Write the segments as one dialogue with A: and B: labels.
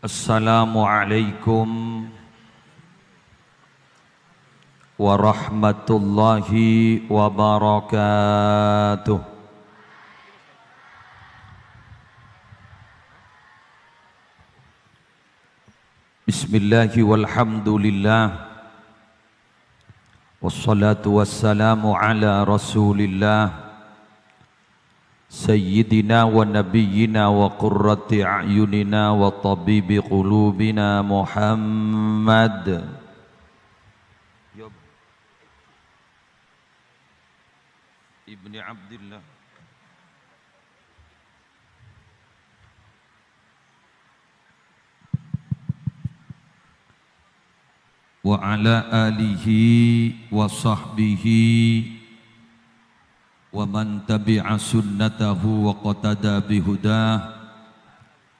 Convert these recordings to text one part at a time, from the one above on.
A: Assalamualaikum warahmatullahi wabarakatuh. Bismillahi walhamdulillah, wassalatu wassalamu ala rasulillah, Sayyidina wa nabiyyina wa qurrati a'yunina wa tabibi qulubina Muhammad ibni Abdillah wa ala alihi wa sahbihi wa man tabi'a sunnatahu wa qatada bihudah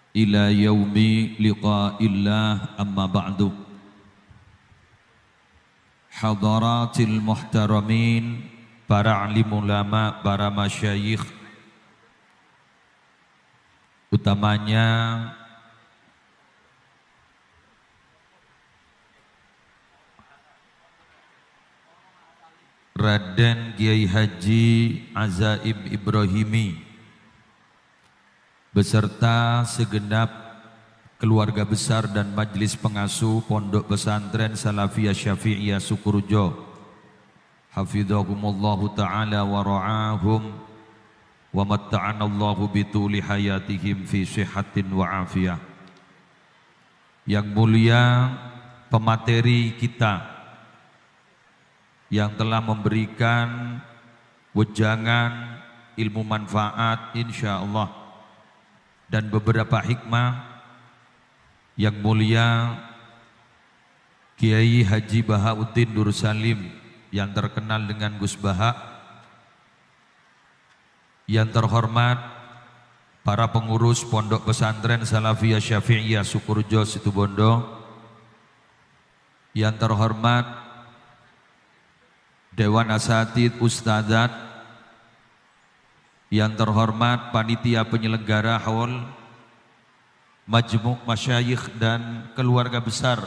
A: ila yaumi liqa'illah, amma ba'du. Hadaratil muhtaramin, para alim ulama, para masyayikh, utamanya Raden Kiai Haji Azaim Ibrahimi beserta segenap keluarga besar dan majelis pengasuh Pondok Pesantren Salafiyah Syafi'iyah Sukorejo, hafizahumullahu ta'ala wa ra'ahum wa matta'anallahu bituli hayatihim fi sihatin wa afiyah. Yang mulia pemateri kita yang telah memberikan wejangan ilmu manfaat insyaallah dan beberapa hikmah, yang mulia Kiai Haji Bahauddin Nur Salim yang terkenal dengan Gus Baha, yang terhormat para pengurus Pondok Pesantren Salafiyah Syafi'iyah Sukorejo Situbondo, yang terhormat Dewan Asatidz Ustadzat, yang terhormat panitia penyelenggara haul, majmuk masyayikh dan keluarga besar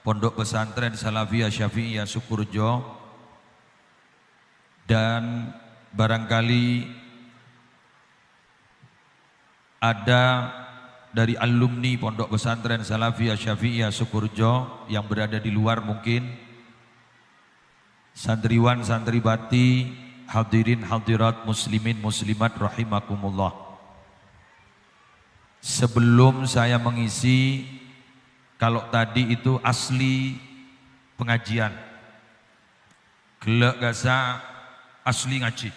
A: Pondok Pesantren Salafiyah Syafi'iyah Sukorejo, dan barangkali ada dari alumni Pondok Pesantren Salafiyah Syafi'iyah Sukorejo yang berada di luar mungkin, santriwan santribati, hadirin hadirat muslimin muslimat rahimakumullah. Sebelum saya mengisi, kalau tadi itu asli pengajian, gelek gasa asli ngaji,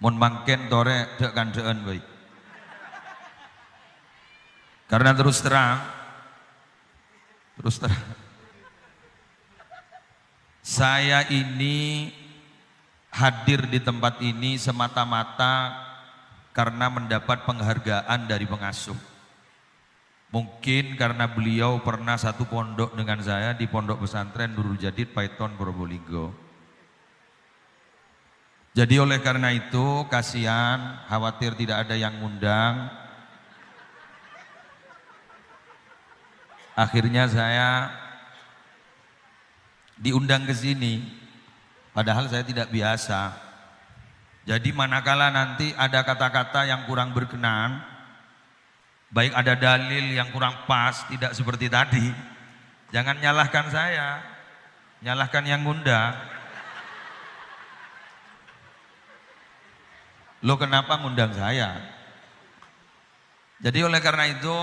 A: mun mangken tore dek kandean baik. Karena terus terang saya ini hadir di tempat ini semata-mata karena mendapat penghargaan dari pengasuh. Mungkin karena beliau pernah satu pondok dengan saya di Pondok Pesantren Nurul Jadid Paiton Probolinggo. Jadi oleh karena itu kasihan, khawatir tidak ada yang ngundang. Akhirnya saya diundang ke sini, padahal saya tidak biasa. Jadi manakala nanti ada kata-kata yang kurang berkenan, baik ada dalil yang kurang pas, tidak seperti tadi, jangan nyalahkan saya, nyalahkan yang ngundang. Lo kenapa ngundang saya? Jadi oleh karena itu,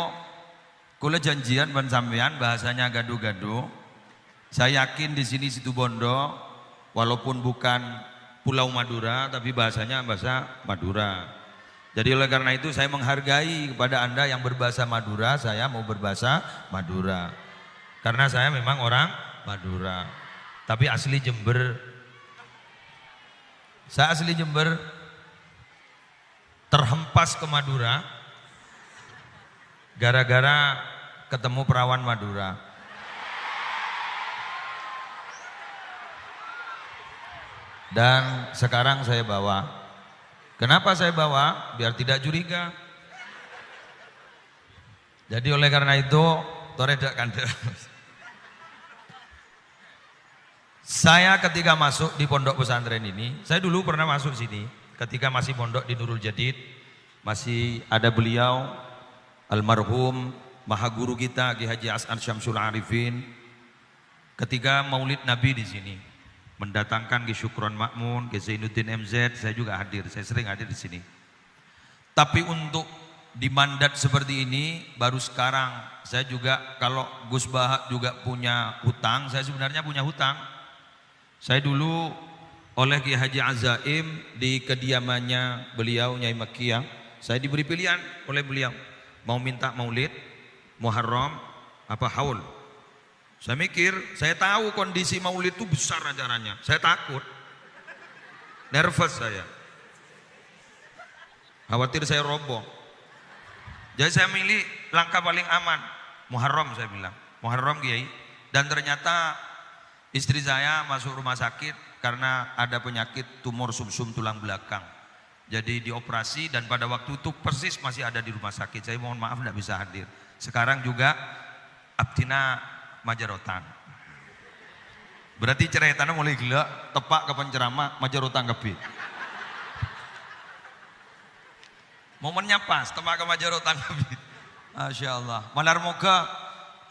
A: kula janjian ben sampean bahasanya gaduh-gaduh. Saya yakin di sini Situbondo, walaupun bukan Pulau Madura, tapi bahasanya bahasa Madura. Jadi oleh karena itu saya menghargai kepada Anda yang berbahasa Madura, saya mau berbahasa Madura. Karena saya memang orang Madura, tapi asli Jember. Saya asli Jember, terhempas ke Madura, gara-gara ketemu perawan Madura. Dan sekarang saya bawa. Kenapa saya bawa? Biar tidak curiga. Jadi oleh karena itu, toredak kandel. Saya ketika masuk di pondok pesantren ini, saya dulu pernah masuk sini ketika masih pondok di Nurul Jadid, masih ada beliau almarhum maha guru kita Ki Haji Hasan Syamsul Arifin. Ketika Maulid Nabi di sini, mendatangkan Ki Syukron Makmun, Ki Zainuddin MZ, saya juga hadir, saya sering hadir di sini. Tapi untuk di mandat seperti ini baru sekarang. Saya juga kalau Gus Bahak juga punya hutang, saya sebenarnya punya hutang. Saya dulu oleh Ki Haji Azaim di kediamannya beliau Nyai Makiyah, saya diberi pilihan oleh beliau mau minta maulid, Muharram, apa haul. Saya mikir, saya tahu kondisi maulid itu besar acaranya, saya takut, nervous saya, khawatir saya roboh. Jadi saya milih langkah paling aman, Muharram saya bilang, Muharram Kiai. Dan ternyata istri saya masuk rumah sakit karena ada penyakit tumor sumsum tulang belakang. Jadi dioperasi dan pada waktu itu persis masih ada di rumah sakit. Saya mohon maaf tidak bisa hadir. Sekarang juga Abdina Majarotan. Berarti ceritanya mulai gila, tepak ke penceramah Majarotan kebit. Momennya pas, tepak ke Majarotan kebit. Masya Allah. Malar moga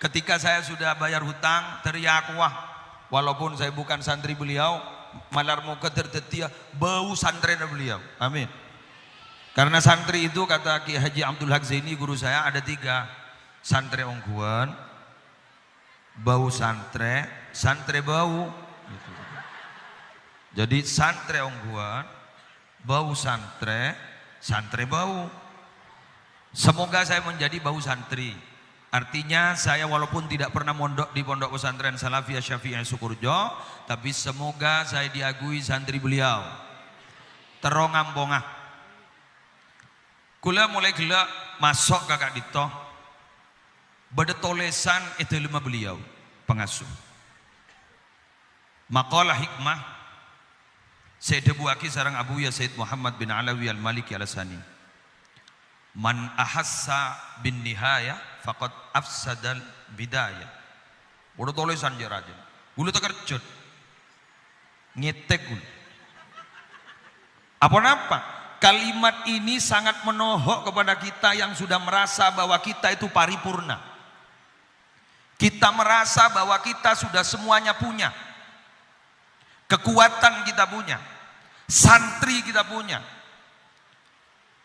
A: ketika saya sudah bayar hutang, teriak wah. Walaupun saya bukan santri beliau, malar moga tertetia bau santren beliau. Amin. Karena santri itu kata Ki Haji Abdul Haq Zaini guru saya ada 3. Santre ongguan, bau santre, santre bau. Jadi santre ongguan, bau santre, santre bau. Semoga saya menjadi bau santri. Artinya saya walaupun tidak pernah mondok di pondok pesantren Salafiyah Syafi'iyah Sukurjo, tapi semoga saya diagui santri beliau. Terong ambongah. Kula mulai gila masuk kakak dito. Bada tolesan itu lima beliau pengasuh. Maqalah hikmah Sayyid Abu Aki sarang Abu Ya Sayyid Muhammad bin Alawi al-Maliki al-Asani. Man ahassa bin nihaya faqad afsadal bidayah. Udah tulisan aja raja. Bulu terkejut. Ngetek gulu. Apa-apa? Kalimat ini sangat menohok kepada kita yang sudah merasa bahwa kita itu paripurna. Kita merasa bahwa kita sudah semuanya punya. Kekuatan kita punya. Santri kita punya.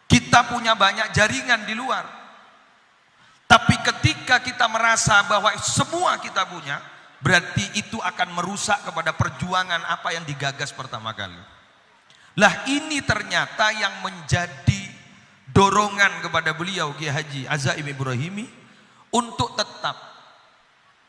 A: Kita punya banyak jaringan di luar. Tapi ketika kita merasa bahwa semua kita punya, berarti itu akan merusak kepada perjuangan apa yang digagas pertama kali. Lah ini ternyata yang menjadi dorongan kepada beliau Ki Haji Azaim Ibrahimi untuk tetap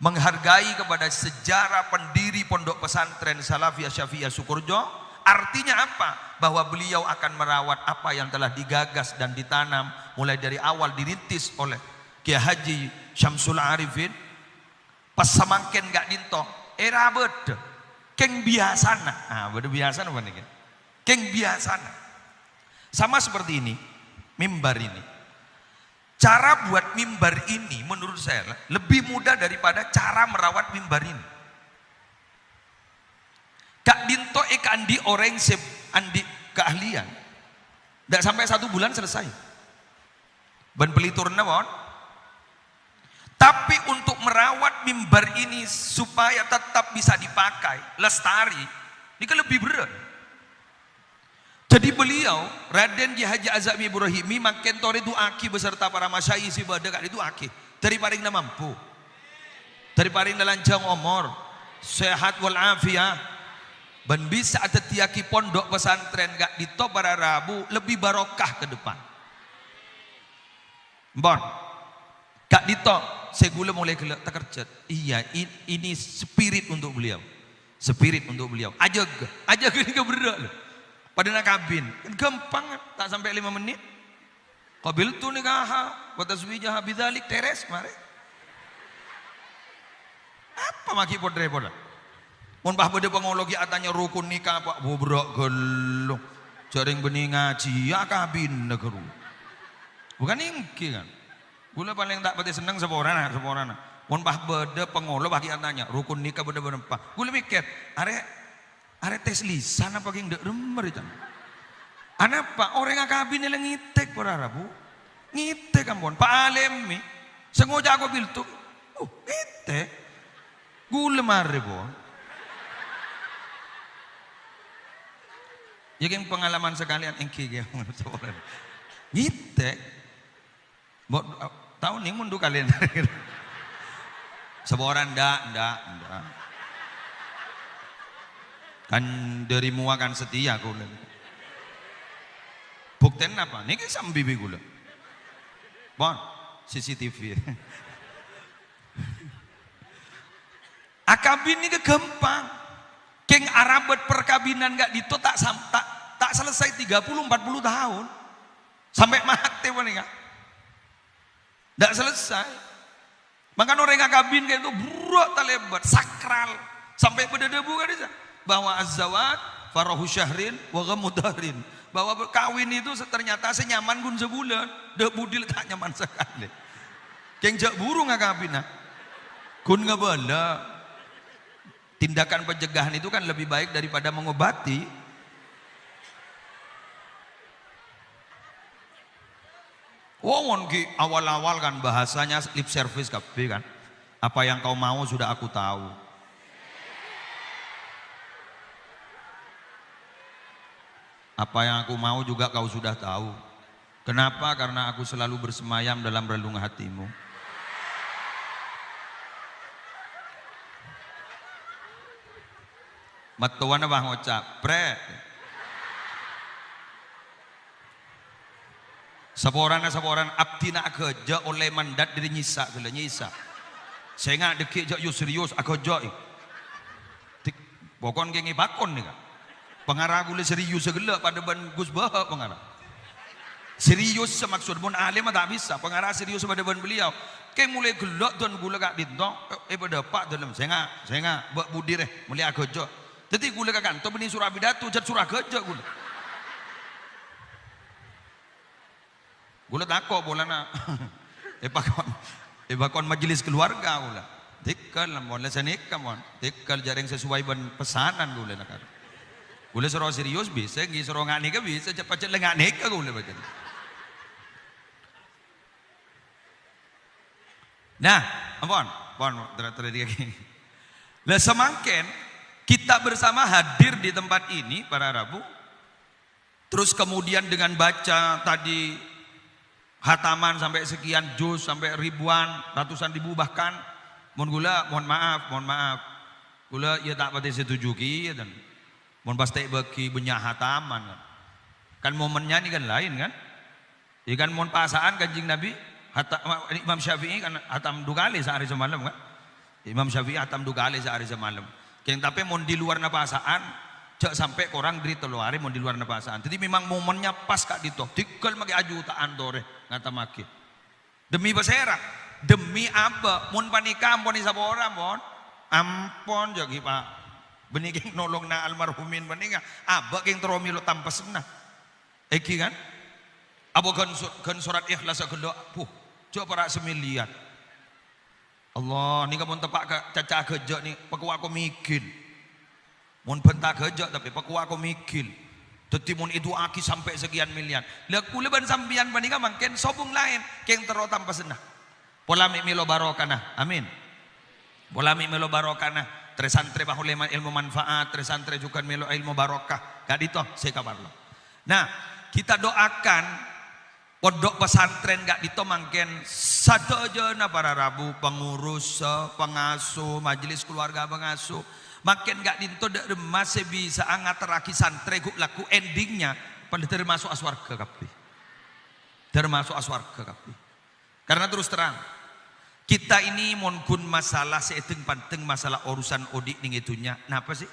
A: menghargai kepada sejarah pendiri pondok pesantren Salafiyah Syafi'iyah Sukurjo. Artinya apa? Bahwa beliau akan merawat apa yang telah digagas dan ditanam mulai dari awal dirintis oleh Ki Haji Syamsul Arifin. Pas samangken gak dinto, era beda. Keng biasana. Ah, beda biasana apa nih? Keng biasana. Sama seperti ini, mimbar ini. Cara buat mimbar ini menurut saya lebih mudah daripada cara merawat mimbar ini. Kak Dinto andi orang andi keahlian. Tidak sampai 1 bulan selesai. Ben peliturna bon. Tapi untuk merawat mimbar ini supaya tetap bisa dipakai, lestari, ini kan lebih berat. Jadi beliau Raden Ki Haji Azaim Ibrahimi makin tore itu aki beserta para masyayikh si badek itu aki. Dari paling mampu. Dari paling lanjang umur, sehat wal afiah. Ben bisa ada tiaki pondok pesantren gak dito para Rabu lebih barokah ke depan. Bon, gak dito segula mulai terkerjat. Iya, ini spirit untuk beliau, spirit untuk beliau. Aja gini ke berat loh. Pada nak kabin, gampang tak sampai 5 menit. Qabil tu nikah, wataswijah bidzalik teres mare. Apa maki podre-podre? Mun bah bede pengologi atanya rukun nikah Pak bobrok gelo. Jaring bening ngaji ya kabin negeri. Bukan ingki kan. Gula paling tak pati seneng seporana. Mun pah bede pengolo bagi tanya rukun nikah bede-bede apa. Gula mikir, are tes lisan apa yang dek remer itu. Anapa orang akabin yang ngitek para Rabu. Ngitek ampun, Pak Alemi. Sengoja aku biltu. Ngitek. Gula mare bo. Yang pengalaman sekalian engki ge seorang. Ngitek. Tahu nih mundu kalian. Seorang ndak. Kan dirimu akan setia gula. Bukten apa? Ini kisah bibi gula. Bon, CCTV. Akabin ini gampang. Keng Arabet perkabinan gak dito tak selesai 30-40 tahun. Sampai mati paling. Tidak selesai. Maka orang yang kabin kayak itu buruk tak lebat, sakral. Sampai pada debu kan bisa. Bahwa az-zawad farahu syahrin wa ghamudharin. Bahwa kawin itu ternyata senyaman gun sebulan. Debu dil tak nyaman sekali. Kenjak burung nggak kabin. Kun nggak bala. Tindakan pencegahan itu kan lebih baik daripada mengobati. Wong ki awal-awal kan bahasanya lip service kabeh kan. Apa yang kau mau sudah aku tahu. Apa yang aku mau juga kau sudah tahu. Kenapa? Karena aku selalu bersemayam dalam relung hatimu. Matuan apa ngocap? Pre. Saporan abdina kerja oleh mandat dari nyisa gula nyisa. Saya nggak dekik jak serius aku joi. Pokon kengi bakon nih kan. Pengarah gula serius segala pada ban Gus Baha pengarah. Serius semaksud pun alim tak bisa. Pengarah serius pada ban beliau. Keng mulai gelak dan gula kak dintong. Pada pak dalam saya nggak buat budi deh. Mulai aku joi. Jadi gula kak kantor benih surah bidatu jat surah kerja gula. Gula takut bolana. Ebakon majelis keluarga gula. Tikal mon lesenik mon. Tikal jaring sesuai ban pesanan gula nak. Gula suruh serius bisa, ngi suruh ngak nikah bisa cepat lengak nikah gula macam. Nah, ampun terjadi lagi. Lah semangken kita bersama hadir di tempat ini para Rabu. Terus kemudian dengan baca tadi hataman sampai sekian juz sampai ribuan, ratusan ribu bahkan. Mohon maaf. Gula ya tak pati setuju ki dan mohon pasti bagi banyak hataman. Kan momennya ini kan lain kan? Ya kan mohon pasaan Kanjeng Nabi Imam Syafi'i kan hatam 2 kali sehari semalam kan? Imam Syafi'i hatam 2 kali sehari semalam. Keng tapi mau di luar napasaan, cak sampai korang dari teluari mau di luar napasaan. Jadi memang momennya pas kak dito. Tikal maki aju tak antore ngata maki. Demi beserak, demi apa? Mun panikam pon isa orang mon. Ampon jagi pak. Benih nolong na almarhumin panika. Aba keng teromi lo tanpa senah. Eki kan? Abo kan surat ikhlas aku doa. Coba para semilian. Allah, ni kamu tepak caca kerja ni, paku aku mikir. Mun bentak kerja tapi paku aku mikir. Tetapi mun itu aki sampai sekian miliar. Lihat kule ban sambian panika mangken sobung lain, keng tero tanpa senah. Polamik milo barokana, amin. Polamik milo barokana. Tresantri bahuleman ilmu manfaat, tresantri juga milo ilmu barokah. Kadito saya kabar lo. Nah, kita doakan. Pondok pesantren gak ditomangken satu aja na para Rabu pengurus, pengasuh, majelis keluarga pengasuh. Makin gak dinto masih bisa angat teraki santri guk laku endingnya pada termasuk aswarga kapi. Termasuk aswarga kapi. Karena terus terang kita ini monkun masalah seeting penting masalah urusan odik ning itunya. Napa sih?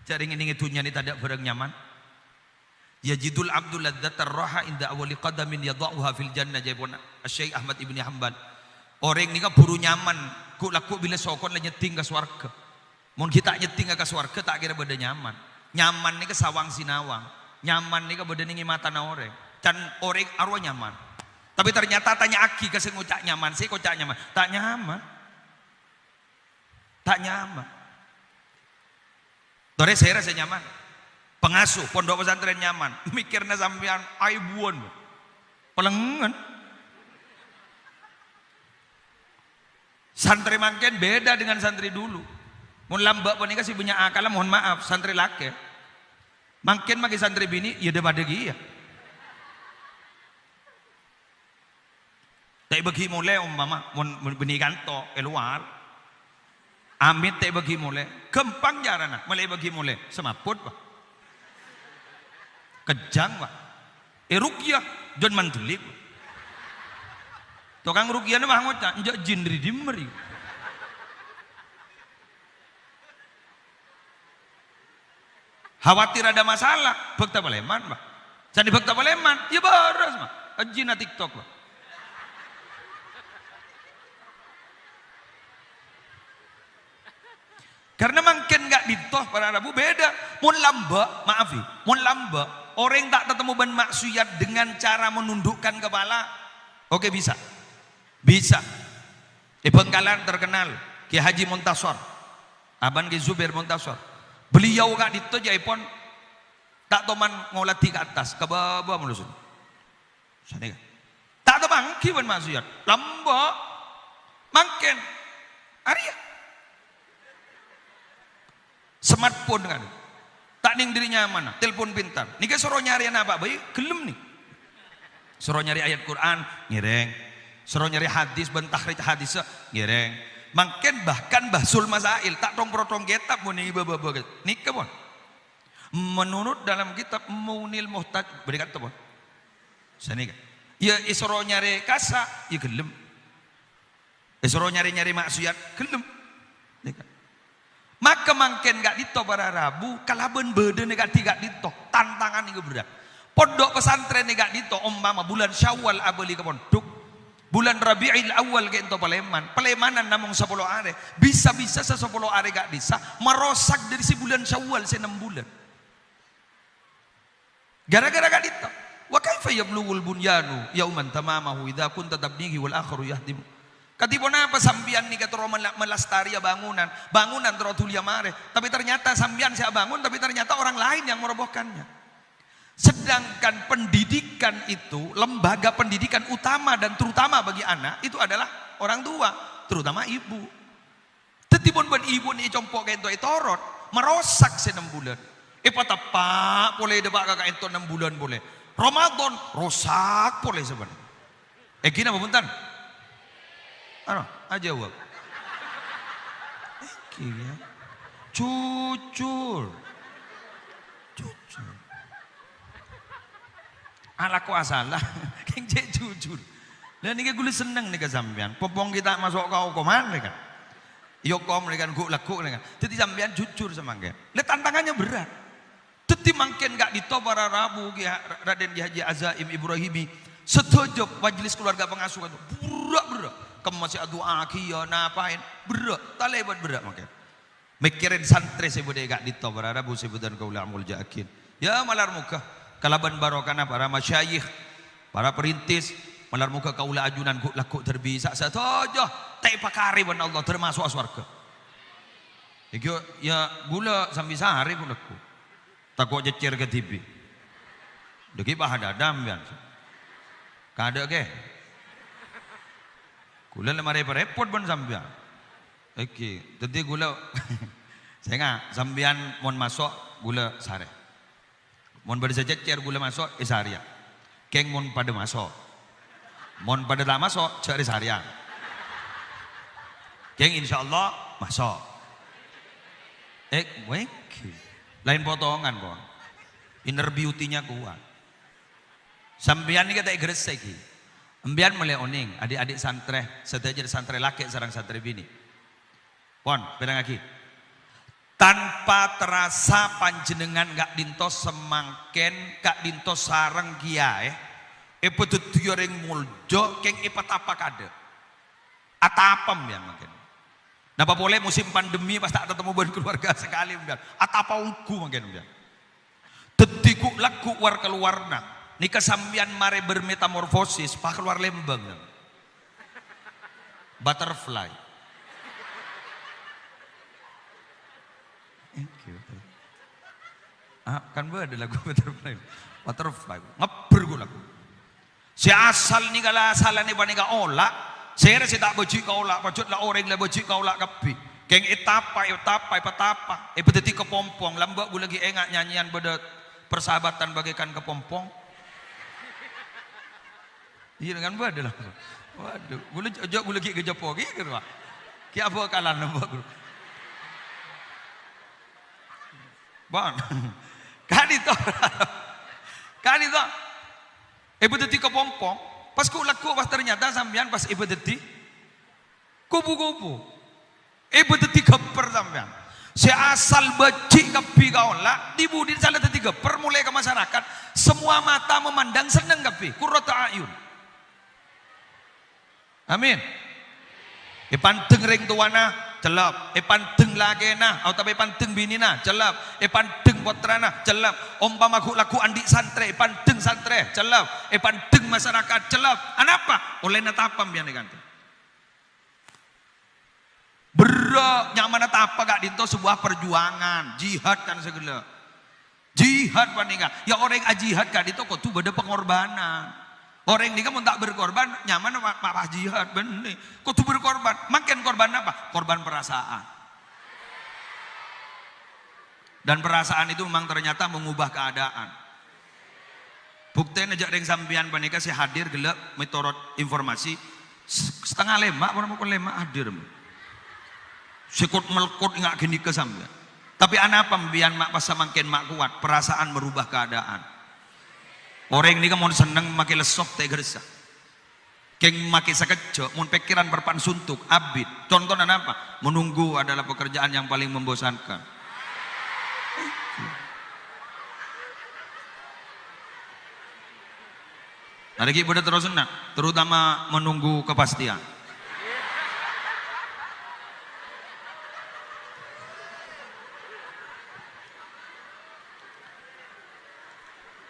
A: Jaring ning itunya ini tidak bareng nyaman. Yajidul abdul ladzatar raha inda awali qadamin yadha'uha fil jannah jabun Syekh Ahmad Ibni Hanbal. Orang ni kan buru nyaman ku laku bila sokon la nyeting ke swarga. Mun kita nyeting ke swarga tak kira beda nyaman. Nyaman ni ke sawang sinawang. Nyaman ni ke beda ningi mata na orang. Can orang arwah nyaman. Tapi ternyata tanya aki ke ngucak nyaman sih, kocak nyaman. Tak nyaman. Tak nyaman. Tore saya rasa nyaman. Pengasuh pondok pesantren nyaman. Mikirnya sampean aibuan. Pelengan. Santri mangken beda dengan santri dulu. Mun lambak pun kasih punya akal, mohon maaf santri laki. Mangken magi santri bini ya depan degi ya. Tak bagi mulai umpama mun beni kanto keluar. Amit tak bagi mulai. Kempang jarana mulai bagi mulai. Semaput pak. Kejang pak. Rukyah jon mantulik. Tukang rukyah ni mah ngocak njak jin ridimeri. Khawatir ada masalah, bekta Paleman pak. Sandi bekta Paleman, ya baras pak. Jina TikTok pak. Karena makin nggak ditoh para Rabu beda. Mun lamba, maafi, mun lamba orang tak ketemu ban maksiat dengan cara menundukkan kepala. Oke bisa, bisa. Di Bengkalan terkenal Ki Haji Muntasor, Aban Ki Zubair Muntasor. Beliau gak ditoh jaipon tak toman ngolati ke atas ke bawah melusun. Sana tak toman kiban maksiat. Lamba, makin, Arya. Smartphone kan, tak ning dirinya mana, telepon pintar. Nika suruh nyari apa bayi, gelem nih. Suruh nyari ayat Quran, ngireng. Suruh nyari hadis, bentahrit hadis, ngireng. Makin bahkan bahsul masail, tak tong protong kitab muni bawa-bawa. Nika pun. Menurut dalam kitab Munil Muhtaj, berikat tu pun. Sini kan. Ya suruh nyari kasa, ya gelem. Suruh nyari maksiat, gelem. Nika. Maka makin gak dito para Rabu kalaban beden gak dito tantangan itu berat. Pondok pesantren gak dito umpama bulan Syawal abeli ke pondok, bulan Rabiul Awal ke ento Palemanan namung 10 hari bisa-bisa 10 hari gak bisa merosak dari si bulan Syawal 6 bulan gara-gara gak dito. Wa kaifa yablughul bunyanu yauman tamamahu idza kunta tabnihi wal akharu yahdimu. Katipun apa sambian nih katro melastari bangunan terotulia mare. Tapi ternyata sambian saya bangun, tapi ternyata orang lain yang merobohkannya. Sedangkan pendidikan itu, lembaga pendidikan utama dan terutama bagi anak itu adalah orang tua, terutama ibu. Tetipun ben ibu nih compok ento torot, merosak 6 bulan. Pak boleh debak kakak ento 6 bulan boleh. Ramadan rosak boleh sebenarnya. Gini apa punten? Ano, aja wak. Kira. Cucur. Ala ko asalah, keng cek jujur. Dan ini gue seneng nih kesampian. Popong kita masuk kau koman kan. Yo kom kan gue laku kan. Jadi sampian jujur sama dia. Lihat tantangannya berat. Teti makin gak dito para Rabu Raden Ki Haji Azaim Ibrahimi. Setuju majelis keluarga pengasuh itu berat. Kamu masih adu akia napain berat, tak lebat berat makin. Mikirin santri sebut gak dito para Rabu sebutan kau lamul jakin. Ya malar muka. Kalaban barokana para masyayikh, para perintis, malar muka kaula ajunan ku laku terbisa satojo, tak pakari ban Allah termasuk surga. Ya gula sambil sehari ku laku, takut jecer ke TV. Deki bahada dam bian, kada ke? Gula lemari repot ban sambian. Oke, jadi gula, saya nggak sambian mon masuk gula sare. Mon pada saja cer gula masuk isaria. Keng mon pada masuk. Mon pada tak masuk cari saria. Keng insyaallah masuk. Wengki. Lain potongan kok. Inner beauty-nya kuat. Sambian ini kata gresek iki. Embian mulai oning, adik-adik santri, setelah santri laki sarang santri bini. Pon, pedang lagi. Tanpa terasa panjenengan gak dintos semangken, gak dintos sarang kiai. Epetut yoreng muljo, keng epet apa kade. Atapam ya makin. Napa boleh musim pandemi pas tak ketemu dengan keluarga sekali mbiar. Atapa ungku makin mbiar. Tetiku laku war keluarna. Ni kesambian mare bermetamorfosis, pak keluar lembang. Butterfly. Kan ada lagu butterfly. Butterfly. Ngeber gue lagu. Si asal ni kala asalan ni panika olah. Saya rasa tak bocik kau olah. Pacut lah orang lah bocik kau olah kapi. Keng etapa. Peteti kepompong. Lambak gue lagi engak nyanyian pada persahabatan bagaikan kepompong. Iya dengan pada lah. Waduh, gue lagi kejopo gitu pak. Kia apa kalah nambah gue. Bang, kan itu, ibu teti kepompong, pas ku laku pas ternyata sampean pas ibu teti, kubu-kubu, ibu teti keper sampean, si asal becik kepi kau lah, dibudin salah teti keper mulai ke masyarakat, semua mata memandang seneng kepi, kurrata ayun, amin, panteng ring tuana. Celap, panteng lagena, atau panteng binina, celap, panteng putrana, celap, umpama laku andi santre, panteng santre, celap, panteng masyarakat, celap. Anapa? Oleh natapam biar diganti. Berak nyaman natapa gak dinto sebuah perjuangan, jihad kan segala. Jihad paninga. Ya orang jihad gak dinto kok tuh beda pengorbanan. Orang ini kan tak berkorban, nyaman apa jihad benih. Kok tuh berkorban? Makin korban apa? Korban perasaan. Dan perasaan itu memang ternyata mengubah keadaan. Buktinya aja yang sambian panika si hadir gelap metorot informasi setengah lemak, orang mau lemak hadir. Sekut melkut ingat gini ke sambian. Tapi anak pembian mak pas makin mak kuat, perasaan merubah keadaan. Orang ini kan mau seneng makai lesok teh gersa. Keng makai sekejap, mau pikiran berpan suntuk, abid. Contohnya apa? Menunggu adalah pekerjaan yang paling membosankan. Ada kita terus senang, terutama menunggu kepastian.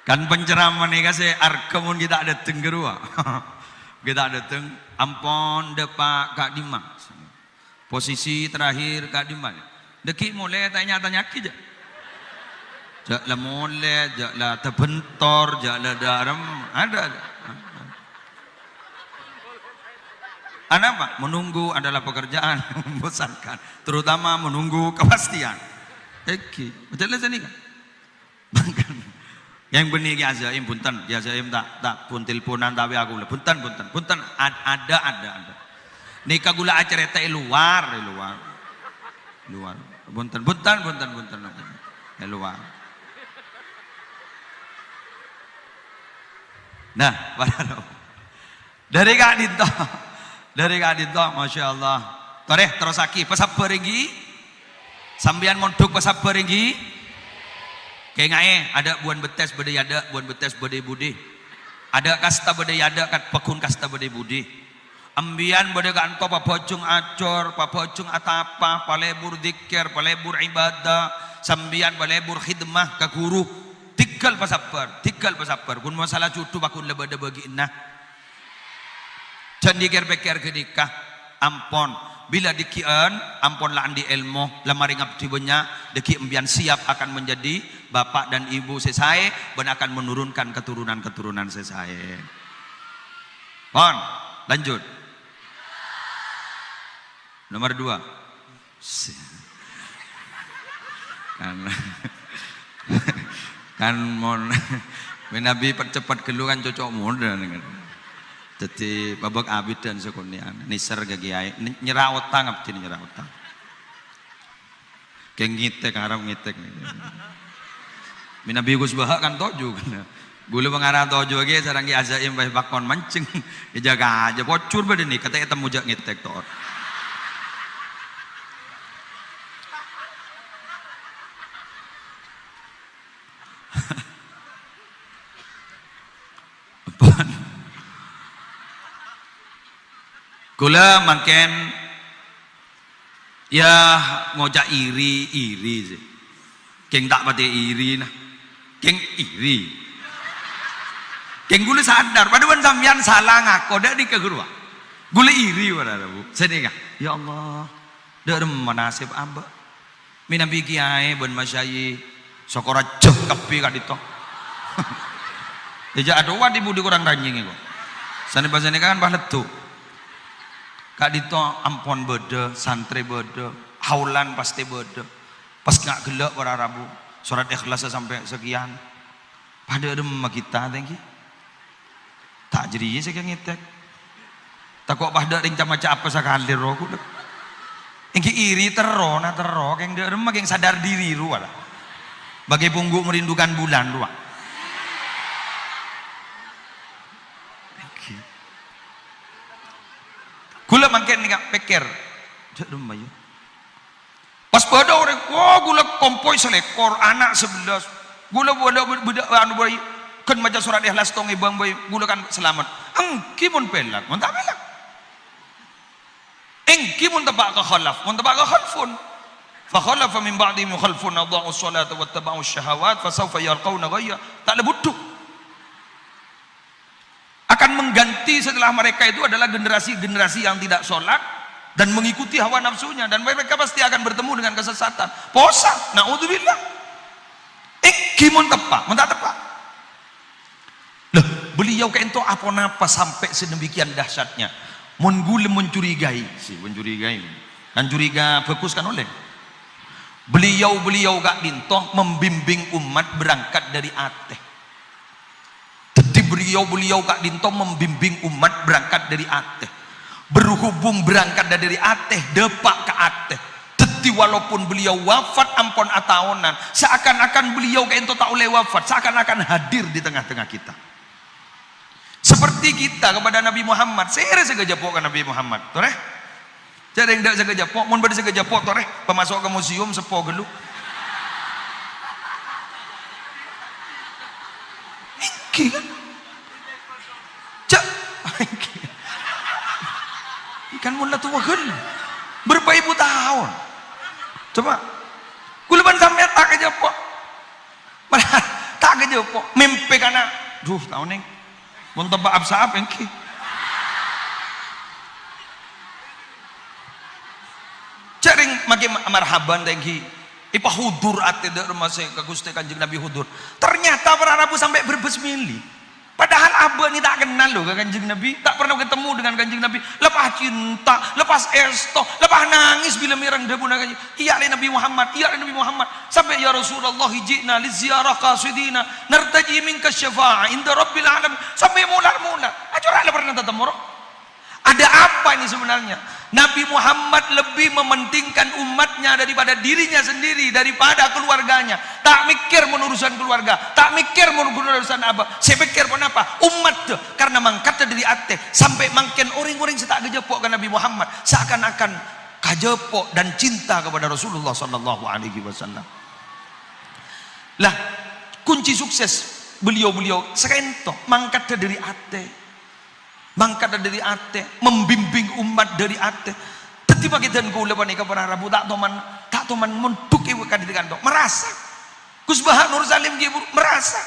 A: Kan penceraman nih kasih arkemun kita ada tenggerua, kita ada teng ampon depak Kak Dimas, posisi terakhir Kak Dimas, deki mulai tanya kita, jaklah mulai, jaklah terbentor, jaklah daram, ada. Apa? Menunggu adalah pekerjaan yang membosankan, terutama menunggu kepastian. Eki, betul lah sini kan? Yang benih ya Zaim punten, ya Zaim tak pun teleponan tapi aku lah punten ada. Nikah gula acara teh luar, punten luar. Nah, dari Kak Dito, masya Allah. Terus aki pasap perigi, sambian mondok pasap perigi. Kayak ada buan betes bade yada, buan betes bade budi. Ada kasta bade yada, kat pekun kasta bade budi. Ambian bade kanto papocung acor, papocung atapa, palebur dikir, palebur ibadah, sambian palebur khidmah ke guru. Tinggal pasapar. Kun masalah cutu bakun lebada bagi nah. Can dikir-pikir kenikah, ampon. Bila dikian, ampun lah andi ilmu, lamari ngabdi banyak, deki embian siap akan menjadi bapak dan ibu sesai, dan akan menurunkan keturunan sesai. Pon, lanjut. Nomor 2. Kan mon Nabi percepat keluhan cocok muda dengan. Jadi babak abid dan sekunian nisar gagiai nyerah utang abdi nyerah utang keng ngitek harap ngitek Nabi Gus Bahak kan toju kan gula pengarah toju lagi sarang ki azaim bae bakon mancing dijaga aja bocur bade nih kata eta mujak ngitek tor Kula makin ya ngojak iri sih. Keng tak pati iri nah. Keng iri. Keng gula sadar, padahal sampean salah ngaku dak di kegurua. Gula iri pada bu, sedih ya Allah, dak menasib amba. Minabi kiai ben masyayi, sokora cek kapi kak dito. Deja adoa di budi kurang ranjing itu. Sana bahasa ini kan bahlet tuh. Kak dito ampon bede, santri bede, haulan pasti bede. Pas nggak gelak para Rabu, surat ikhlas sampai sekian. Pada ada kita tengki. Tak jadi saya ngetek. Tak kok pada ring macam apa sekali rohku. Engki iri tero, na tero, keng dia remah keng sadar diri ruah. Bagai pungguk merindukan bulan ruah. Gula makin ni kak pikir, jadi rumah yo. Pas pada orang, wah gula kompoi selekor anak 11. Gula budak anu bayi kan macam surat ikhlas tong ibang bayi gula kan selamat. Engki mun pelak, mun tak pelak. Engki mun tabak ke khalaf, mun tabak ke khalfun. Fa khalafa min ba'dihim khalfun adha'u as-salata wattaba'u asy-syahawat fasawfa yalqawna ghayya. Tak ada butuh. Akan mengganti setelah mereka itu adalah generasi-generasi yang tidak sholat dan mengikuti hawa nafsunya, dan mereka pasti akan bertemu dengan kesesatan. Posa, naudzubillah. Gimana tepat, mentah tepat. Loh, beliau kayak itu apa napa sampai sedemikian dahsyatnya. Menggule mencurigai, dan curiga fokuskan oleh beliau gak dintoh membimbing umat berangkat dari ateh. Jadi beliau gak dintoh membimbing umat berangkat dari ateh. Berhubung berangkat dari ateh, depak ke ateh. Walaupun beliau wafat ampun atahunan, seakan-akan beliau kayak itu tak oleh wafat, seakan-akan hadir di tengah-tengah kita. Seperti kita kepada Nabi Muhammad, saya segajapok ke Nabi Muhammad, toreh. Jadi yang tidak segajapok, mun pada segajapok toreh, pemasok ke museum sepo gelu. Iki kan? Cak, ikan mula tua gelu, berpaibu tahun. Coba, kulaban sampai tak aja pok, tak aja pok, mimpi karena, duh tahun ini, untuk apa saap engki, cering makin marhaban engki, ipa hudur ate dak rumah saya kaguste kanjeng Nabi hudur, ternyata para Rabu sampai berbesmili. Padahal abah ini tak kenal loh ke kanjeng Nabi, tak pernah ketemu dengan kanjeng Nabi. Lepas cinta, lepas esto, lepas nangis bila mirang debu nak kanjeng. Iya Nabi Muhammad, iya Nabi Muhammad. Sampai ya Rasulullah hijina li ziarah qasidina nartaji minka syafa'a inda rabbil alamin. Sampai mular-mular. Acura lah pernah ketemu roh. Ada apa ini sebenarnya? Nabi Muhammad lebih mementingkan umatnya daripada dirinya sendiri, daripada keluarganya. Tak mikir menurusan keluarga, tak mikir menurusan apa. Saya pikir pun apa? Umat tuh, karena mangkatnya dari ateh sampai makin orang-orang setak gejepok ke Nabi Muhammad, seakan-akan kajepok dan cinta kepada Rasulullah sallallahu alaihi wasallam. Lah, kunci sukses beliau-beliau sekento mangkatnya dari ateh. Mangkat dari ate, membimbing umat dari ate. Tetiba kita gula panika para Rabu tak toman munduk ibu kadikan dok merasa. Kusbah Nur Salim ibu merasa.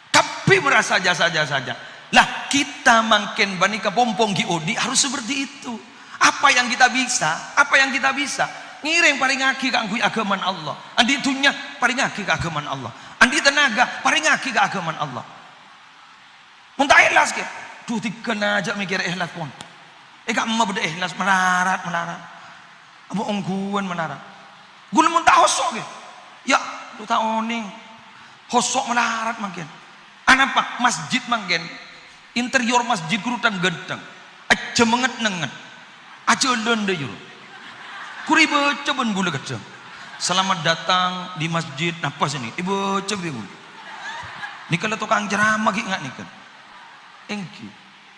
A: Tapi merasa saja. Lah kita makin panika pompong giodi harus seperti itu. Apa yang kita bisa? Ngiring paling ngaki kangkui agaman Allah. Andi dunya paling ngaki ke agaman Allah. Andi tenaga paling ngaki ke agaman Allah. Muntah ikhlas ke? Duh tikena aja mikir ikhlas pun. Kak emak beda ikhlas melarat. Amu ongguan melarat. Gula muntah hosok ke? Ya, lu tahu nih. Hosok melarat makin. Anak pak masjid makin. Interior masjid kurutan genteng. Aja menget. Aja lende yur. Kuri baca ben gula gedeng. Selamat datang di masjid apa sini? Ibu baca bingung. Ini kalau tukang ceramah ingat nih kan. Engki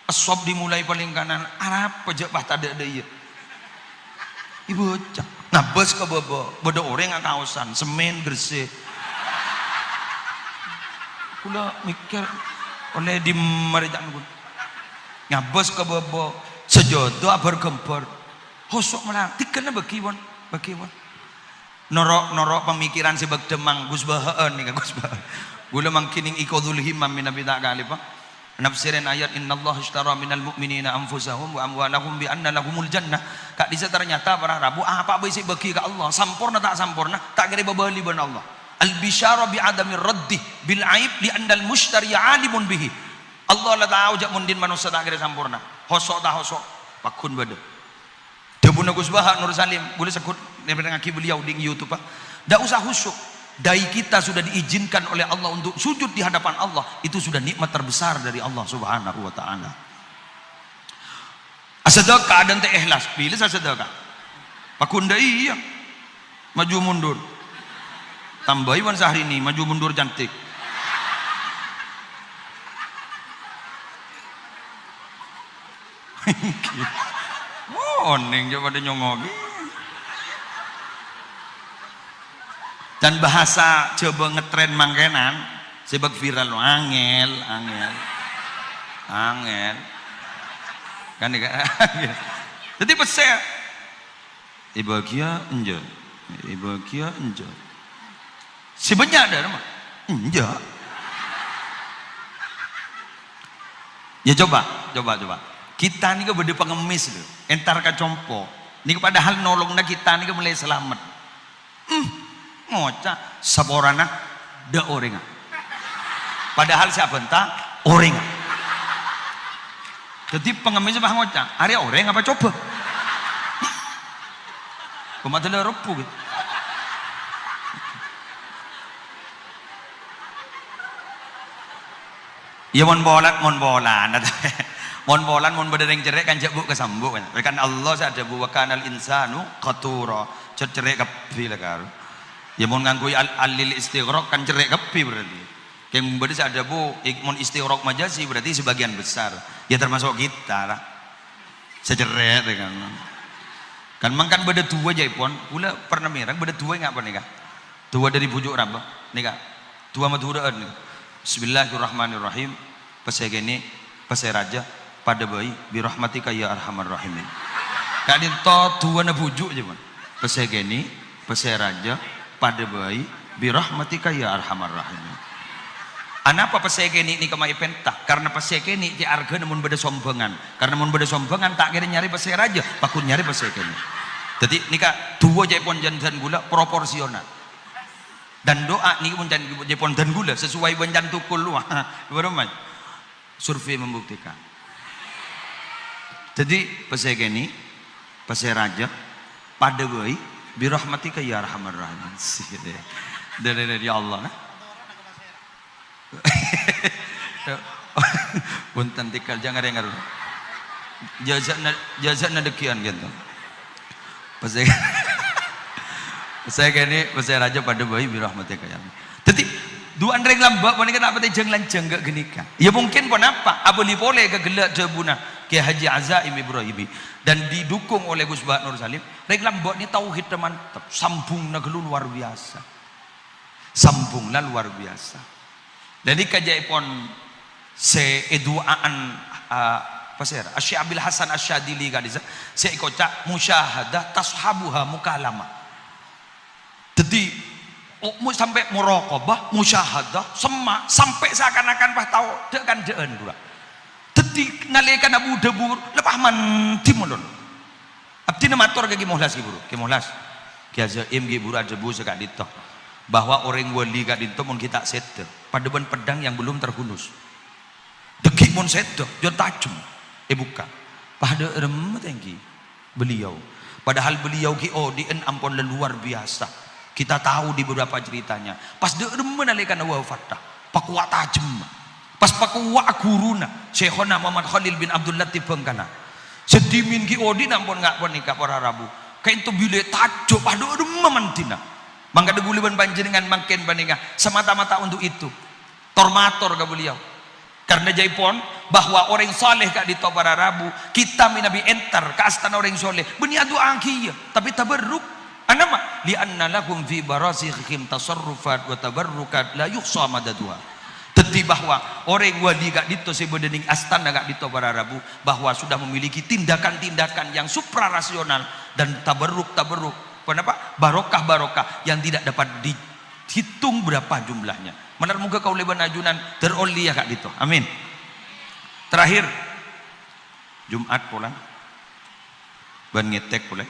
A: aswab dimulai paling kanan Arab pejak bah tak ada iya ibu cak nabas ke bodo orang yang kawasan semen gresik kula mikir oleh di merejak pun ngabas ke bobo sejodoh abar gempor hosok melang tikena bakiwan norok pemikiran si bag demang Gus Bahaan nih Gus Bahaan Gula mangkining ikodul himam min nabi tak kali pak. Nafsirin ayat innallaha ishtara minal mu'minina anfusahum wa amwalahum bi anna lahumul jannah. Kak disa ternyata para Rabu apa bisi bagi ke Allah sampurna tak sampurna tak kira babali ban Allah. Al bisyara bi adamir raddi bil aib li annal mushtari alimun bihi. Allah la tahu jak mundin manusia tak kira sampurna. Hosok tak hosok pakun bade. Debuna Gus Baha Nur Salim boleh sekut ngaki beliau di YouTube pak. Dak usah husuk. Dai kita sudah diizinkan oleh Allah untuk sujud di hadapan Allah, itu sudah nikmat terbesar dari Allah Subhanahu wa taala. Asadaka dan teh ikhlas, pilih asadaka. Pakunda iya. Maju mundur. Tambahi wan sehari ini maju mundur cantik. Oh, neng coba ada nyongogi. Dan bahasa coba ngetren mangkenan sebab viral angel kan jadi pesel ibagia enjak sebenarnya ada mah enjak ya coba kita nih ke bede pengemis loh entar ka compo nih padahal nolongna kita nih ke mulai selamat ngocak saborana da orenga padahal siapa entah orenga jadi pengemis apa ngocak area orang apa coba pematah repu gitu ya mon bolan mon berdereng cerek kan jabuk kesambuk kan Allah sadar bahwa kanal insanu qatura cerek kapi lah karo ya mon nganggo alil istighraq kan cerek kepi berarti kayak berarti ada bu mon istighraq majazi berarti sebagian besar ya termasuk kita lah secerek kan mangkan beda tua jaipon pula pernah merang beda tua enggak apa nikah tua dari bujuk rambah nikah tua madhuraan nih bismillahirrahmanirrahim pasai gini pasai raja pada bayi birahmatika ya arhamar rahimin kadin to tua na bujuk aja pon pasai gini pasai raja pada bayi birahmatika ya arhamar rahimin. Anapa paseke ni kamai pentah karena paseke ni di arga namun beda sombongan karena namun beda sombongan tak kira nyari paseke raja pakun nyari paseke ni jadi nika dua jaipon jantan gula proporsional dan doa ni pun jaipon dan gula sesuai banjan tukul lu berapa survei membuktikan jadi paseke ni paseke raja pada bayi birahmatika ya arhamar rahimin dari Allah nah punten tikal jangan dengar jazakna dekian gitu saya gini saya raja pada bayi birahmatika ya jadi dua andreng lambak pun kenapa teh jeng lanceng gak genika ya mungkin pun apa abeli boleh ke gelak jebuna ke Haji Azaim Ibrahimi dan didukung oleh Gus Bahat Nur Salim rek lambak ni tauhid mantap sambungna gelu luar biasa sambungna luar biasa jadi kajaipon se eduaan pasir Asy Abil Hasan Asyadili kadisa se kocak musyahadah tashabuha mukalama jadi sampai muraqabah musyahadah semak sampai seakan-akan bah tahu dek kan deun pula jadi nalikan abu debur lepah mandi mulun abdi matur ke Muhlas ki buru ki Muhlas ki azaim ki buru debu sekak ditoh bahwa orang wali kak ditoh mun kita sete padeban pedang yang belum terhunus dekik mun sete jo tajam buka pada remet engki beliau padahal beliau ki odien ampun luar biasa kita tahu di beberapa ceritanya pas de remen nalikan wafat pakuat tajam pas pakuat guruna Syekhona Muhammad Khalil bin Abdul Latif Bengkana sedimin ki odi nampun ngak pun nikah para rabu kain tu bile tajo pada memantina mangga de guliban panjenengan makin paninga semata-mata untuk itu tormator ke beliau karena jaipon bahwa orang saleh kak di para rabu kita minabi enter ke astana orang soleh beniadu angkiya tapi tabarruk anama li anna lahum fi barasikhim tasarrufat wa tabarrukat la yuhsa madaduha tetapi bahwa orang wali gak dito sebedening astana gak dito para rabu bahwa sudah memiliki tindakan-tindakan yang suprarasional dan tabarruk kenapa barokah yang tidak dapat dihitung berapa jumlahnya Menar muga kau leban ajunan teroli ya Kak Dito. Amin. Terakhir Jumat pulang. Ban ngetek boleh.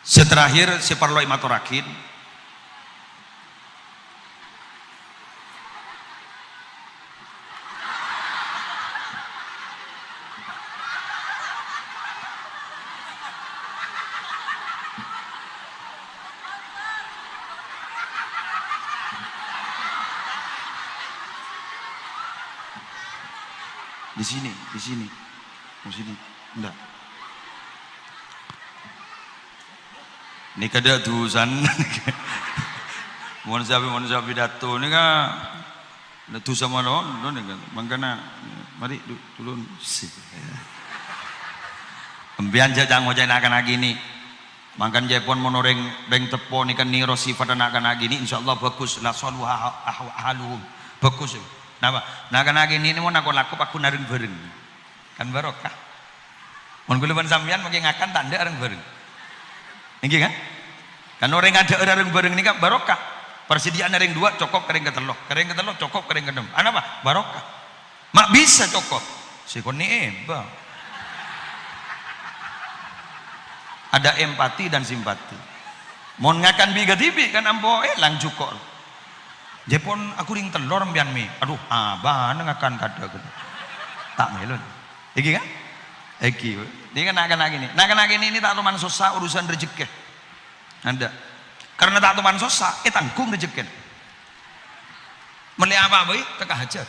A: Seterakhir si parloi maturakin. Di sini, enggak. Ini kada tulisan, mohon sabi dato ni ka, dato sama non ni kan, mangkana, mari turun. Embian jajang wajan akan lagi ni, mangkan Jepun monoreng beng tepo ni kan niro sifat akan lagi ni, insyaallah bagus lah salu haluhum, bagus. Napa? Nah kan lagi ini mau nakon laku aku nareng bareng, kan barokah. Mun kula sampean mungkin ngakan tanda areng bareng. Nggih kan? Kan orang ada areng bareng ini kan barokah. Persediaan areng dua cokop kering keteloh cokop kering kedem. Apa? Barokah. Mak bisa cokop. Sikon ni eba. Ada empati dan simpati. Mun ngakan biga tibi kan ampo lang cukor. Jepun aku ring telur mbian mi. Aduh, abah ngakan kada gitu. Tak melon. Iki kan? Iki. Ini kan akan lagi nih. Akan lagi ini tak teman susah urusan rezeki. Anda. Karena tak teman susah, tanggung rezeki. Meli apa boy? Tekah hajat.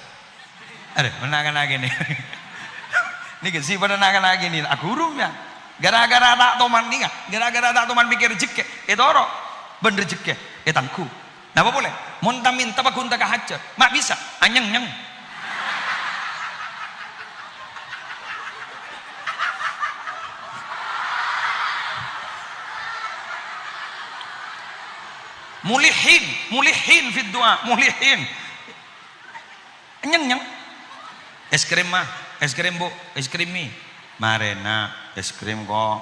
A: Ada, menakan lagi nih. Nih sih pada nakan lagi nih. Aku urung ya. Gara-gara tak teman nih, gara-gara tak teman pikir rezeki. Orang ben rezeki. Tanggung. Nah apa boleh? Monta minta pakunta kahajat. Mak bisa. Anyeng-nyeng. Mulihin fit doa, mulihin. Anyeng-nyeng. Es krim mah, es krim bu, es krim mie. Marena, es krim kok.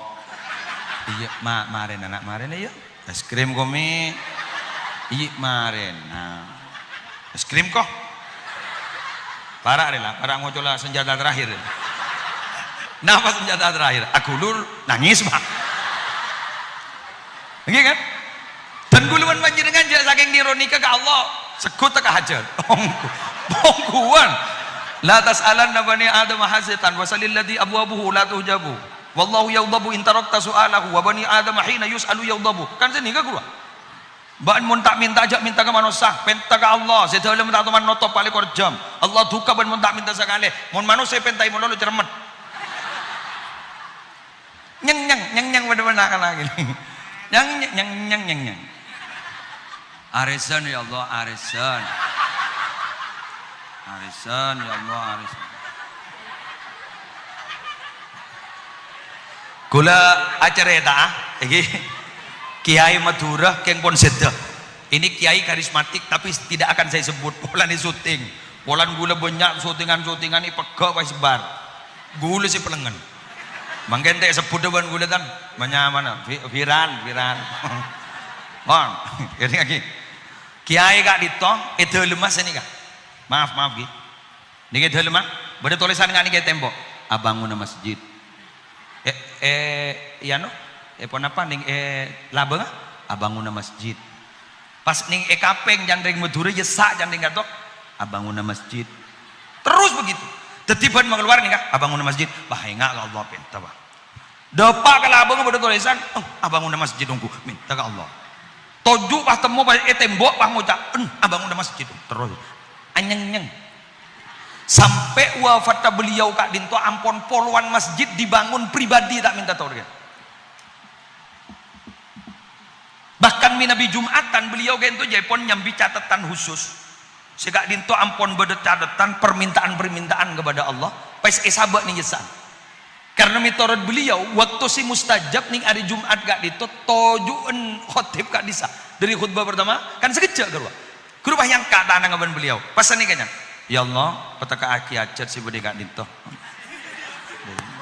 A: Iya, marena nak marena ya. Es krim kok mie. Iya marena. Es krim kok. Parah rela, parah ngocola senjata terakhir. Napa senjata terakhir? Aku lur nangis mah. Nggih kan? Dan guluan panjenengan jasa saking nironika ke Allah, sekut teka hajar. Bongkuan. La tas'alanna bani Adam hasitan wa salil ladzi abwabuhu la tuhjabu. Wallahu yawdabu in tarakta su'alahu wa bani Adam hina yus'alu yawdabu. Kan sini ka gua. Baan mun tak minta ajak minta ke manusia, penta ke Allah. Sedaya minta teman notop paling korjam. Allah duka ban mun tak minta sekali. Mun manusia pentai mun lalu cermet. Nyeng bener-bener akan lagi. Nyeng. Arisan ya Allah, arisan. Arisan ya Allah, arisan. Kula acara eta iki Kiai Madura keng pon sedeh. Ini kiai karismatik tapi tidak akan saya sebut. Polan ini syuting. Polan gula banyak syutingan ini pegak pas bar. Gula si pelengan. Mangken teh sebut depan gula tan banyak mana viral. Bang, ini lagi. Kiai Kak Dito itu lemas ini Kak. Maaf Ki. Niki itu lemah. Bade tulisan ngani ke tembok. Abangun masjid. Ya no. Pon apa ning labeng abangun masjid. Pas ning kapeng jandring Madura jesak jandring gatok abangun masjid. Terus begitu. Tetiban mengeluar nih Kak, abangun masjid. Bahaya enggak kalau Allah pinta bah. Depak ke labeng bade tulisan, abangun masjid ungku minta ke Allah. Toju pas temu pas tembok pas ngucap, abangun masjid terus. Anyeng-nyeng. Sampai wafat beliau Kak Dinto ampun poluan masjid dibangun pribadi tak minta tolong. Bahkan minabi Jumatan beliau gento Jepun nyambi catatan khusus. Si Kak Dinto ampun bedet catatan permintaan kepada Allah. Pas sabak nih jesan. Karena mitorot beliau waktu si mustajab ning hari Jumat Kak Dinto tojuan khotib Kak Disa dari khutbah pertama kan sekejap keluar. Kerubah yang kata ngaban beliau. Pasan nih kayaknya. Ya Allah, petaka aki acat si budi Kak Dinto.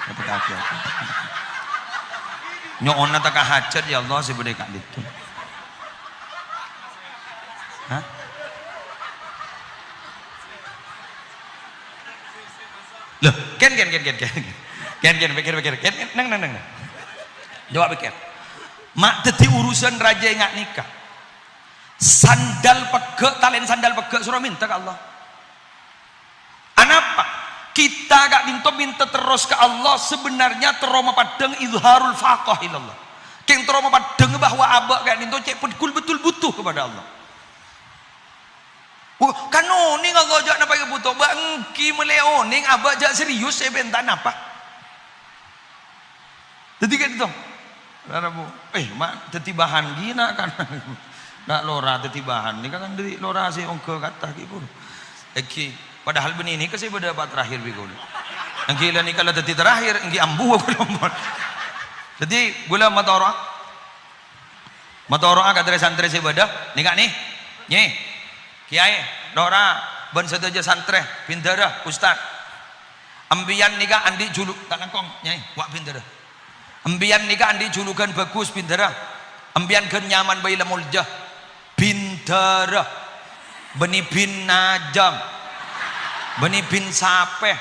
A: Petaka aki acat. Nyona taka hajat ya Allah si budi Kak Dinto. Hah? Loh, ken pikir. Neng. Jawab pikir. Mak teti urusan raja yang nikah. Sandal pegek, talen sandal pegek suruh minta ke Allah. Anapa? Kita gak minta terus ke Allah sebenarnya teroma padeng izharul faqah ilallah. Keng teroma padeng bahwa abak gak minta cek betul butuh kepada Allah. Kan oning Allah jak napa butuh bangki meleoning abak jak serius saya bentan apa? Jadi kan itu. Karena bu, mak teti bahan gina kan. Nak lora teti bahan ni kan dari lora si ongke kata gitu. Eki padahal benih ini kasih pada apa terakhir bikul. Engki lah ni kalau teti terakhir engki ambu aku lombor. Jadi gula matoro agak dari santri si pada nikah nih, kiai, lora ban sedaja santri, pindara, ustad. Ambian nikah andi juluk tak nangkong, nyai, wak pindara. Ambian nikah andi julukan bagus pindara. Ambian kan nyaman bayi lamulja. Pindara. Beni bin najam. Beni bin sapeh.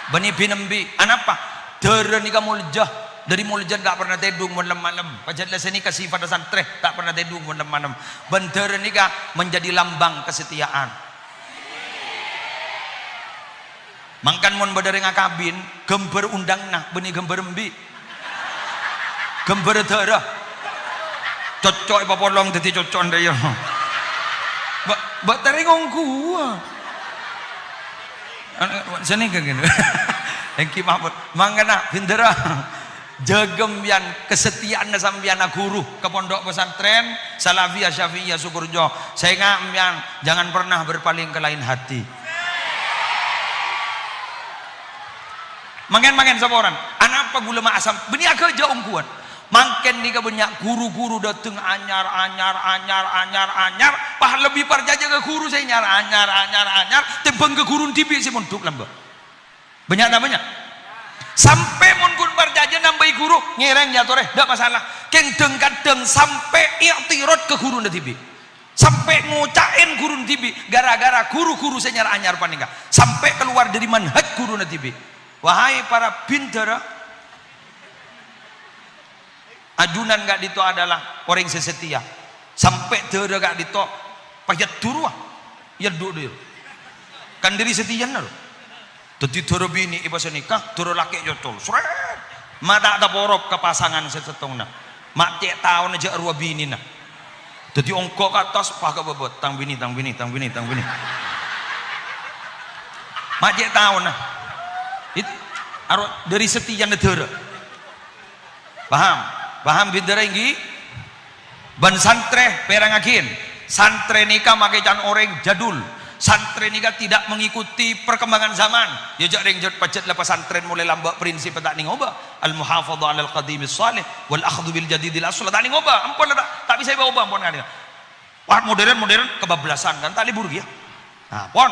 A: Beni bin embi. Anapa? Dara nikah mulja. Dari mulja tak pernah tedung malam-malam. Pajatlah sini kasih pada santri tak pernah tedung malam-malam. Bendera nikah menjadi lambang kesetiaan. Mangkan mon badare ngakabin gember undang nah beni gember embi. Gember darah cocok apa polong dadi cocok ndak ya mbak tari ngongku sini kan gitu engki mahmud mangkana bindera jagembian kesetiaan sambiana guru ke pondok pesantren Salafiyah Syafi'iyah Sukurjo saya ngambian jangan pernah berpaling ke lain hati mangen saboran anapa gula ma asam beni agak jauh kuat mangken nih banyak guru-guru dateng anyar pah lebih parjaja ke guru saya anyar tebeng ke guru tibi si montuk lamba banyak sampai munkun parjaja nambahi guru ngereng ya tore dak masalah keng kadeng sampai i'tirad ke guru tibi sampai ngucain guru tibi gara-gara guru-guru saya anyar panika sampai keluar dari manhaj guru tibi wahai para bintara ajunan gak dito adalah orang sesetia sampai dera gak dito payat duru ya dulu kan diri setia nalo tadi dera bini iba senikah dera laki jotol seret mata ada borok ke pasangan sesetong na mak cek tahun aja arwah bini na tadi ongkok ke atas pakai bebot tang bini mak cek tahun na itu arwah dari setia na dera paham bintara inggi ban santre perangakin santre nikah makaikan orang jadul santre nikah tidak mengikuti perkembangan zaman ya jak ring jat pacet lepas santren mulai lambak prinsip tak ning oba al muhafadhah alal qadim salih wal akhdhu bil jadidil asl tak ning oba ampun tak bisa bawa ampun kan wah modern kebablasan kan tak libur ya nah pon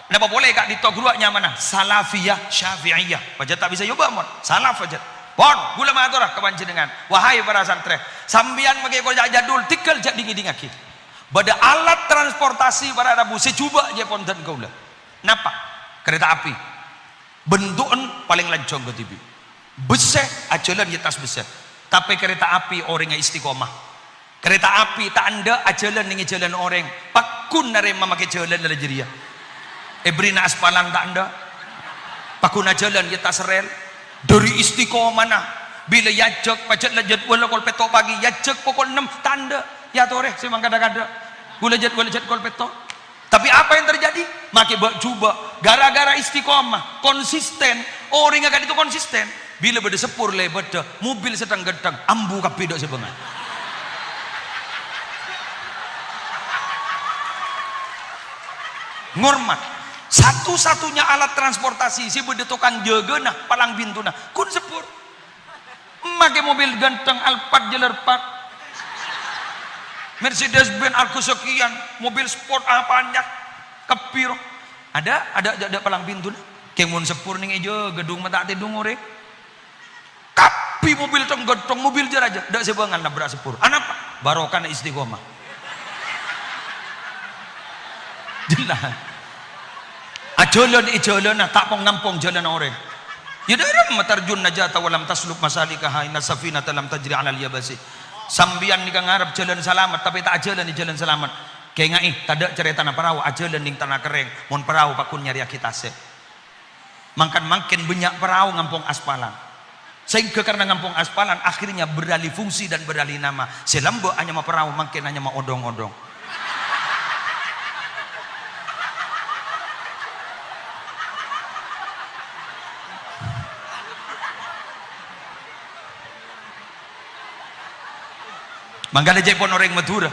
A: kenapa boleh kak ditogruaknya mana Salafiyah Syafi'iyah pacet tak bisa yoba ampun salaf pacet pon gula maturah kepanjenengan wahai para santri sambian pakai kerja jadul tikal jak dingin-dingaki pada alat transportasi para rabu secuba je pon dan gula napa kereta api bentukan paling lancong ke TV besar ajalan di tas besar tapi kereta api orangnya istiqomah kereta api tak anda ajalan dengan jalan orang pakun narema memakai jalan dari jeria ebrina aspalan tak anda pakun ajalan di tas rel dari istiqomah nah bila yajak pacet lajat wala kol petok pagi yajak pukul 6 tanda ya tore semang kada-kada gula jat kol petok tapi apa yang terjadi make bak juba gara-gara istiqomah konsisten orang agak itu konsisten bila beda sepur le beda mobil sedang gedang ambu kapidok sebengan ngormat satu-satunya alat transportasi si beda tukang jaga nah palang pintu nah kun sepur make mobil ganteng Alphard jelerpat Mercedes Benz Argo sekian mobil sport apanya kepiro ada palang pintu nah keng mun sepur ning ejo gedung mata tedung ore kapi mobil tong gedong mobil jaraja dak sebangan nabrak sepur anapa barokah istiqomah Alhamdulillah. Ajalan ijalan tak pong ngampong jalan orang. Ya dalam matarjun najata walam tasluk masalikaha inna safinata lam tajri 'alal yabasi. Sambian ni kang ngarep jalan selamat tapi tak jalan di jalan selamat. Kaya ngai tadak cerita na perahu ajalan ning tanah kering mon perahu pakun nyari akitase. Makan makin banyak perahu ngampung aspalan. Sehingga karena ngampung aspalan akhirnya beralih fungsi dan beralih nama. Selambo hanya ma perahu makin hanya ma odong-odong. Mangga ada jepon orang Madura.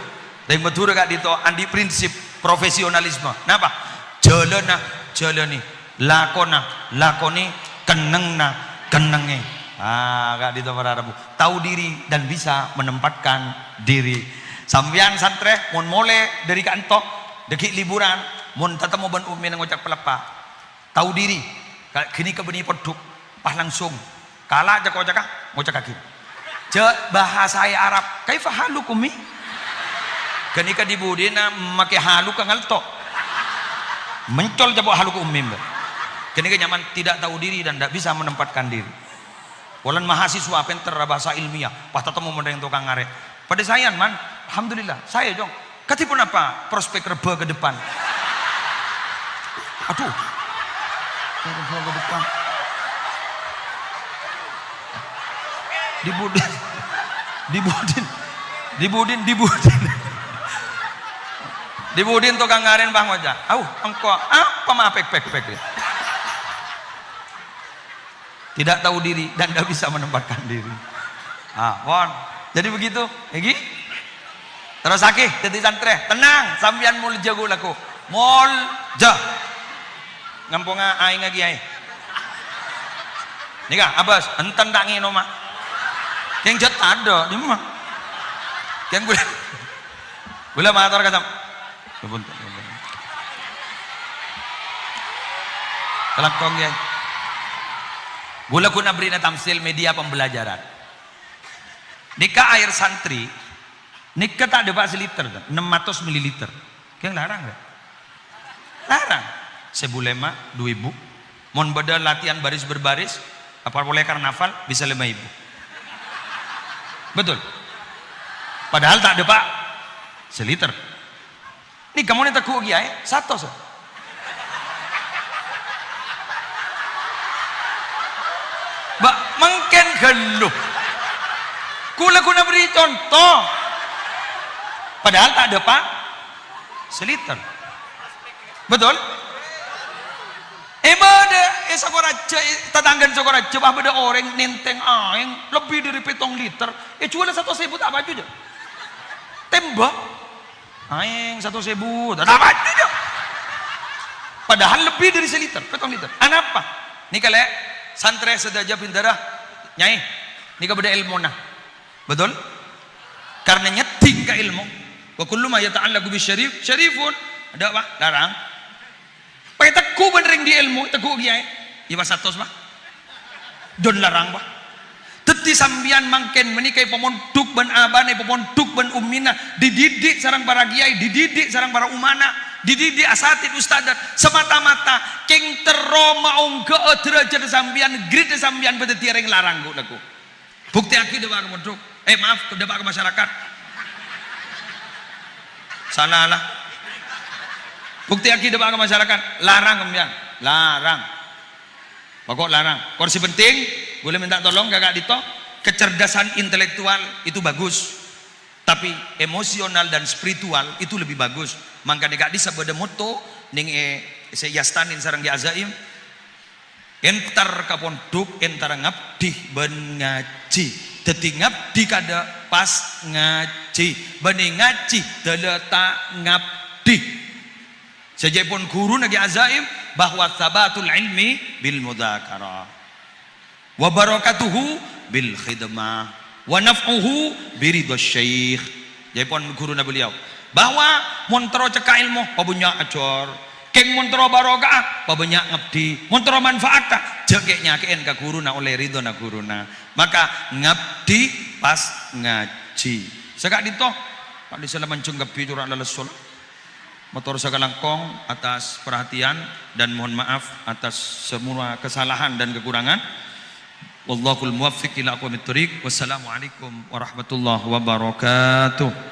A: Dari Madura kak dito andi prinsip profesionalisme. Napa? Jalani, lakoni, kenenge. Kak dito para Rabu. Tahu diri dan bisa menempatkan diri. Sambian santre, mon mole dari kantor, dekik liburan, mon tatamo ban umi nang ngocak pelapa. Tahu diri. Kini ke beni peduk, pas langsung. Kala aja ngocak kaki. Bahasa Arab kaifa halukum mi kenika dibudina make halu ka ngalto mencol jabo halukum mim kenika nyaman tidak tahu diri dan tidak bisa menempatkan diri walan mahasiswa pinter bahasa ilmiah pas ketemu mendeng tukang ngaret pada saya man alhamdulillah saya jong katipun apa prospek reba ke depan aduh reba ke depan dibudin tukang ngaren Bang Oja. Engkau apa mah pek. Tidak tahu diri dan tidak bisa menempatkan diri. Jadi begitu, Egi. Terus aki, jadi santre, tenang, sambian mul jago laku. Mul jah. Ngampunga aing lagi ai. Nika, abas, enten tak ngino mah. Yang jat ada di mana? Yang gula mator kata. Kelakong ya. Gula kuna beri tamsil media pembelajaran. Nika air santri, nika tak ada pak seliter, 600 ml. Yang larang gak? Larang. Sebulema 2.000. Mon beda latihan baris berbaris, apa boleh karnaval bisa 5.000. Betul. Padahal tak ada pak seliter. Ini kamu nih takut ya? Satu so. Mbak mungkin geluh. Kula beri contoh. Padahal tak ada pak seliter. Betul? Sakoraja tetanggan Sakoraja bah beda orang nenteng aing lebih dari 7 liter cuma 1.000 tak apa aja tembak aing 1.000 tak apa aja padahal lebih dari 1 liter 7 liter apa ini kali santre sedaja pintarah nyai ini beda ilmu nah betul karena nyeting ke ilmu wa kullu ma yata'allaqu bisyarif syarifun ada apa larang pakai teku benerin di ilmu teku kiai iba satos bah don larang bah teti sambian mangken menikai pemonduk ban abane pemonduk ban umina dididik sarang para kiai dididik sarang para umana dididik asatid ustadat semata-mata keng tero maung ke derajat sambian grid sambian pada tiareng larang aku bukti aki dewa ke pemonduk maaf dewa ke masyarakat salah lah bukti aki dewa ke masyarakat larang kembian larang pokok larang. Kursi penting, boleh minta tolong kakak Dito. Kecerdasan intelektual itu bagus, tapi emosional dan spiritual itu lebih bagus. Maka kakak Disa beda moto ning seyastanin sarang di azaim. Entar kaponduk, entar ngabdi ben ngaji. Dadi ngabdi kada pas ngaji, bening ngaji deleta ngabdi. Sejapun guru nagi azaim bahwa sabatul ilmi bil mudzakarah wa barakatuhu bil khidmah wa naf'uhu biridha syekh. Japon guru na beliau bahwa montro ceka ilmu pabunya acor keng montro barokah pabunya ngabdi montro manfaat jeknya keen ka guru na oleh ridho na guru na maka ngabdi pas ngaji sekak dito pak disela mancung gapi curang lalas sholat Motor sakalangkong atas perhatian dan mohon maaf atas semua kesalahan dan kekurangan. Wallahul muwaffiq ila aqwamit thoriq. Wassalamualaikum warahmatullahi wabarakatuh.